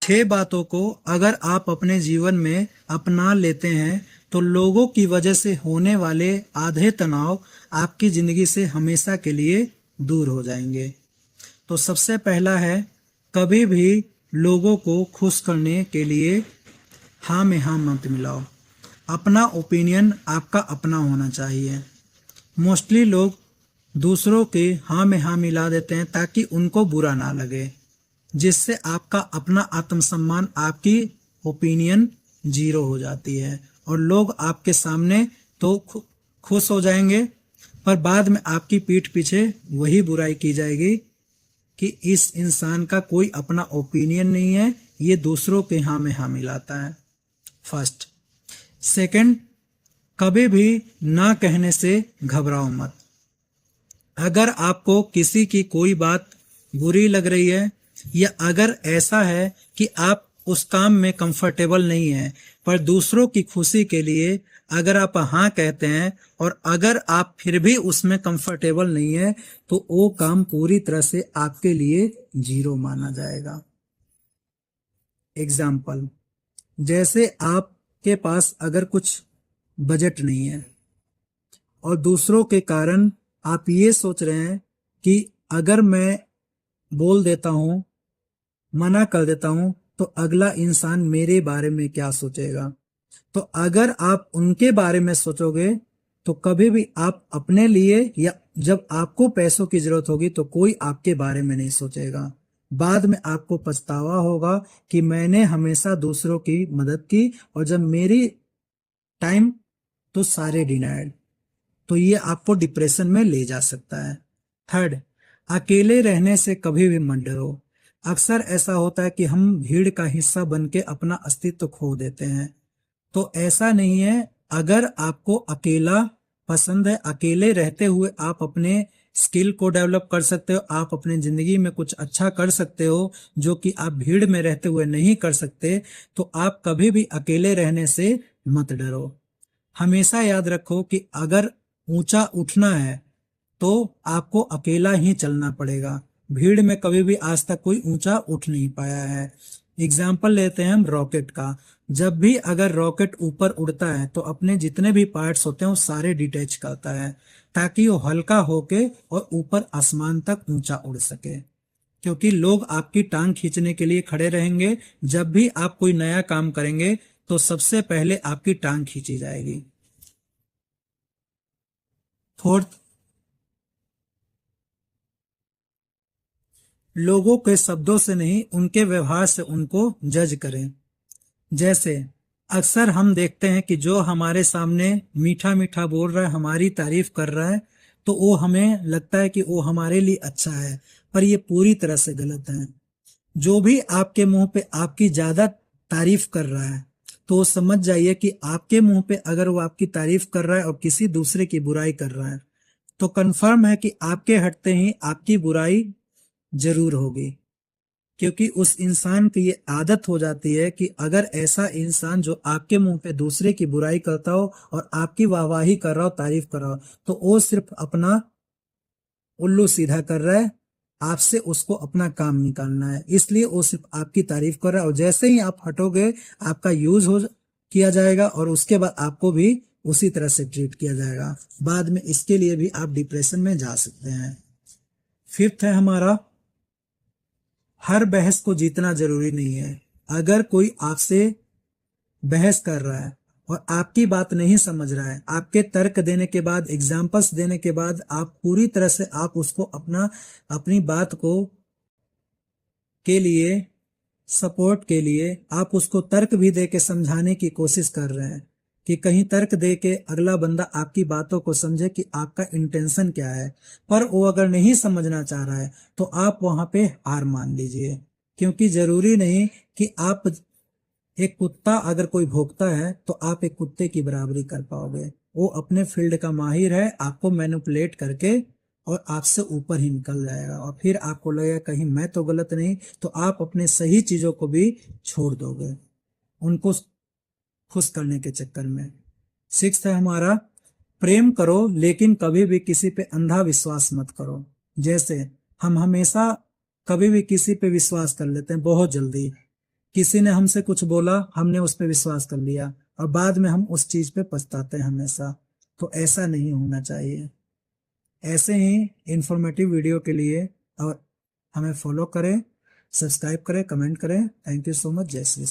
6 बातों को अगर आप अपने जीवन में अपना लेते हैं तो लोगों की वजह से होने वाले आधे तनाव आपकी जिंदगी से हमेशा के लिए दूर हो जाएंगे। तो सबसे पहला है, कभी भी लोगों को खुश करने के लिए हाँ में हाँ मत मिलाओ। अपना ओपिनियन आपका अपना होना चाहिए। मोस्टली लोग दूसरों के हाँ में हाँ मिला देते हैं ताकि उनको बुरा ना लगे, जिससे आपका अपना आत्मसम्मान, आपकी ओपिनियन जीरो हो जाती है और लोग आपके सामने तो खुश हो जाएंगे, पर बाद में आपकी पीठ पीछे वही बुराई की जाएगी कि इस इंसान का कोई अपना ओपिनियन नहीं है, ये दूसरों के हाँ में हाँ मिलाता है। फर्स्ट। सेकंड, कभी भी ना कहने से घबराओ मत। अगर आपको किसी की कोई बात बुरी लग रही है या अगर ऐसा है कि आप उस काम में कंफर्टेबल नहीं है, पर दूसरों की खुशी के लिए अगर आप हाँ कहते हैं और अगर आप फिर भी उसमें कंफर्टेबल नहीं है तो वो काम पूरी तरह से आपके लिए जीरो माना जाएगा। एग्जाम्पल, जैसे आपके पास अगर कुछ बजट नहीं है और दूसरों के कारण आप ये सोच रहे हैं कि अगर मैं बोल देता हूं, मना कर देता हूं तो अगला इंसान मेरे बारे में क्या सोचेगा। तो अगर आप उनके बारे में सोचोगे तो कभी भी आप अपने लिए या जब आपको पैसों की जरूरत होगी तो कोई आपके बारे में नहीं सोचेगा। बाद में आपको पछतावा होगा कि मैंने हमेशा दूसरों की मदद की और जब मेरी टाइम तो सारे डिनाइड। तो ये आपको डिप्रेशन में ले जा सकता है। थर्ड, अकेले रहने से कभी भी मत डरो। अक्सर ऐसा होता है कि हम भीड़ का हिस्सा बन के अपना अस्तित्व खो देते हैं, तो ऐसा नहीं है। अगर आपको अकेला पसंद है, अकेले रहते हुए आप अपने स्किल को डेवलप कर सकते हो, आप अपने जिंदगी में कुछ अच्छा कर सकते हो जो कि आप भीड़ में रहते हुए नहीं कर सकते, तो आप कभी भी अकेले रहने से मत डरो। हमेशा याद रखो कि अगर ऊंचा उठना है तो आपको अकेला ही चलना पड़ेगा। भीड़ में कभी भी आज तक कोई ऊंचा उठ नहीं पाया है। एग्जाम्पल लेते हैं हम रॉकेट का। जब भी अगर रॉकेट ऊपर उड़ता है तो अपने जितने भी पार्ट्स होते हैं वो सारे डिटैच करता है ताकि वो हल्का होके और ऊपर आसमान तक ऊंचा उड़ सके, क्योंकि लोग आपकी टांग खींचने के लिए खड़े रहेंगे। जब भी आप कोई नया काम करेंगे तो सबसे पहले आपकी टांग खींची जाएगी। फोर्थ, लोगों के शब्दों से नहीं उनके व्यवहार से उनको जज करें। जैसे अक्सर हम देखते हैं कि जो हमारे सामने मीठा मीठा बोल रहा है, हमारी तारीफ कर रहा है, तो वो हमें लगता है कि वो हमारे लिए अच्छा है, पर ये पूरी तरह से गलत है। जो भी आपके मुंह पे आपकी ज्यादा तारीफ कर रहा है तो वो समझ जाइए कि आपके मुंह पे अगर वो आपकी तारीफ कर रहा है और किसी दूसरे की बुराई कर रहा है तो कंफर्म है कि आपके हटते ही आपकी बुराई जरूर होगी, क्योंकि उस इंसान की ये आदत हो जाती है कि अगर ऐसा इंसान जो आपके मुंह पे दूसरे की बुराई करता हो और आपकी वाहवाही कर रहा हो, तारीफ कर रहा हो, तो वो सिर्फ अपना उल्लू सीधा कर रहा है। आपसे उसको अपना काम निकालना है, इसलिए वो सिर्फ आपकी तारीफ कर रहा है और जैसे ही आप हटोगे आपका यूज हो किया जाएगा और उसके बाद आपको भी उसी तरह से ट्रीट किया जाएगा। बाद में इसके लिए भी आप डिप्रेशन में जा सकते हैं। फिफ्थ है हमारा, हर बहस को जीतना जरूरी नहीं है। अगर कोई आपसे बहस कर रहा है और आपकी बात नहीं समझ रहा है, आपके तर्क देने के बाद, एग्जाम्पल्स देने के बाद आप पूरी तरह से आप उसको अपनी बात को के लिए, सपोर्ट के लिए आप उसको तर्क भी दे के समझाने की कोशिश कर रहे हैं कि कहीं तर्क दे के अगला बंदा आपकी बातों को समझे कि आपका इंटेंशन क्या है, पर वो अगर नहीं समझना चाह रहा है तो आप वहां पे हार मान लीजिए। क्योंकि जरूरी नहीं कि आप, एक कुत्ता अगर कोई भौंकता है तो आप एक कुत्ते की बराबरी कर पाओगे। वो अपने फील्ड का माहिर है, आपको मैनिपुलेट करके और आपसे ऊपर ही निकल जाएगा और फिर आपको लगेगा कहीं मैं तो गलत नहीं, तो आप अपने सही चीजों को भी छोड़ दोगे उनको खुश करने के चक्कर में। सिक्स्थ है हमारा, प्रेम करो लेकिन कभी भी किसी पे अंधा विश्वास मत करो। जैसे हम हमेशा कभी भी किसी पे विश्वास कर लेते हैं बहुत जल्दी, किसी ने हमसे कुछ बोला, हमने उस पर विश्वास कर लिया और बाद में हम उस चीज पे पछताते हैं हमेशा। तो ऐसा नहीं होना चाहिए। ऐसे ही इंफॉर्मेटिव वीडियो के लिए और हमें फॉलो करें, सब्सक्राइब करें, कमेंट करें। Thank you so much. जय श्री कृष्ण।